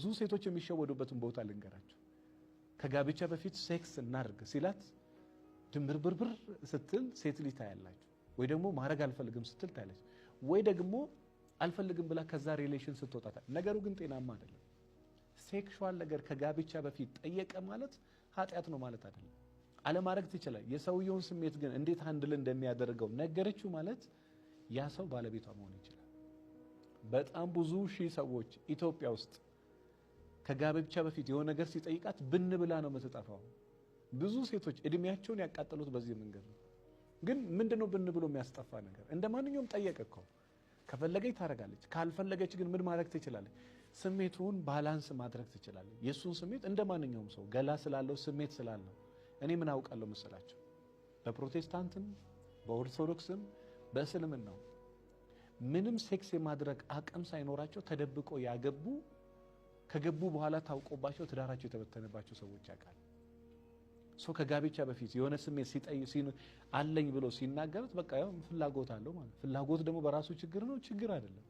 ብዙ ሴቶች የሚሸወዱበትን ቦታ ልንገራቸው። ከጋብቻ በፊት ሴክስ እናድርግ ሲላት ድምብርብር ስትል ሴት ልጅ ታያላችሁ። ወይ ደግሞ ማድረግ አልፈልግም ስትል ታያለች። ወይ ደግሞ አልፈልግም ብላ ከዛ ሪሌሽን ስትወጣ። ነገሩ ግን ጤናማ አይደለም። ሴክሹዋል ነገር ከጋብቻ በፊት ጠየቀ ማለት ኃጢአት ነው ማለት አይደለም። አለማድረግ ትችላለች። የሰውየውን ስሜት ግን እንዴት ሃንድል እንደሚያደርገው ነገረችው ማለት ያ ሰው ባለቤቷ መሆን ይችላል። በጣም ብዙ ሺህ ሰዎች ኢትዮጵያ ውስጥ ከጋብቻ በፊት የሆነ ነገር ሲጠይቃት ብን ብላ ነው የምትጠፋው። ብዙ ሴቶች እድሜያቸውን ያቃጠሉት በዚህ መንገድ ነው። ግን ምንድነው ብን ብሎ የሚያስጠፋ ነገር? እንደማንኛውም ጠየቀ ከፈለገች ታረጋለች፣ ካልፈለገች ግን ምን ማድረግ ትችላለች? ስሜቱን ባላንስ ማድረግ ትችላለች። የሱን ስሜት እንደማንኛውም ሰው ገላ ስላለው ስሜት ስላለው እኔ ምን አውቃለሁ መሰላችሁ? በፕሮቴስታንትም በኦርቶዶክስም በእስልምናው ምንም ሴክስ የማድረግ አቅም ሳይኖራቸው ተደብቆ ያገቡ ከገቡ በኋላ ታውቆባቸው ትዳራቸው የተበተነባቸው ሰዎች ያውቃል። ከጋብቻ በፊት የሆነ ስሜት አለኝ ብሎ ሲናገሩት በቃ ያው ፍላጎት አለው ማለት። ፍላጎት ደግሞ በራሱ ችግር ነው? ችግር አይደለም።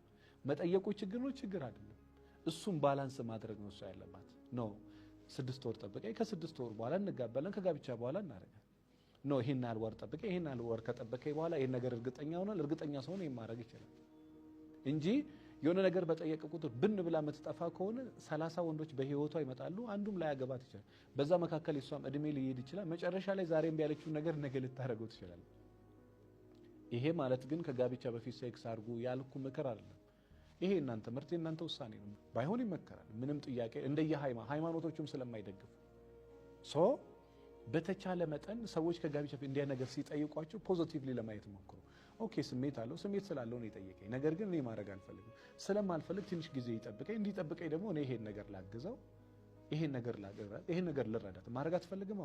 መጠየቁ ችግር ነው? ችግር አይደለም። እሱም ባላንስ ማድረግ ነው እሷ ያለባት። ነው 6 ወር ጠብቀኝ፣ ከ6 ወር በኋላ እንጋባለን፣ ከጋብቻ በኋላ እናደርጋለን። ነው ይሄን ያህል ወር ጠብቀኝ፣ ይሄን ያህል ወር ከጠበቀኝ በኋላ ይሄን ነገር እርግጠኛ ሆናል፣ እርግጠኛ ሰው ነው ማድረግ ይችላል እንጂ የሆነ ነገር በጠየቀ ቁጥር ብን ብላ የምትጠፋ ከሆነ 30 ወንዶች በህይወቷ ይመጣሉ፣ አንዱም ላይ ያገባት ይችላል። በዛ መካከል እሷም እድሜ ሊሄድ ይችላል። መጨረሻ ላይ ዛሬም ያለችው ነገር ነገ ልታረገው ትችላለች። ይሄ ማለት ግን ከጋብቻ በፊት ሴክስ አድርጉ ያልኩ ምክር አይደለም። ይሄ እናንተ ምርጥ እናንተ ውሳኔ ነው። ባይሆን ይመከራል፣ ምንም ጥያቄ እንደየ ሃይማኖቶችም ስለማይደግፉ በተቻለ መጠን ሰዎች ከጋብቻ በፊት እንዲያ ነገር ሲጠይቋቸው ፖዚቲቭሊ ለማየት ሞክሩ። ኦኬ ስሜት አለው፣ ስሜት ስላለው ነው የጠየቀኝ፣ ነገር ግን እኔ ማድረግ አልፈልግም። ስለማልፈልግ ትንሽ ጊዜ ይጠብቀኝ፣ እንዲጠብቀኝ ደግሞ እኔ ይሄን ነገር ላግዘው፣ ይሄን ነገር ልረዳት። ማድረግ አትፈልግም?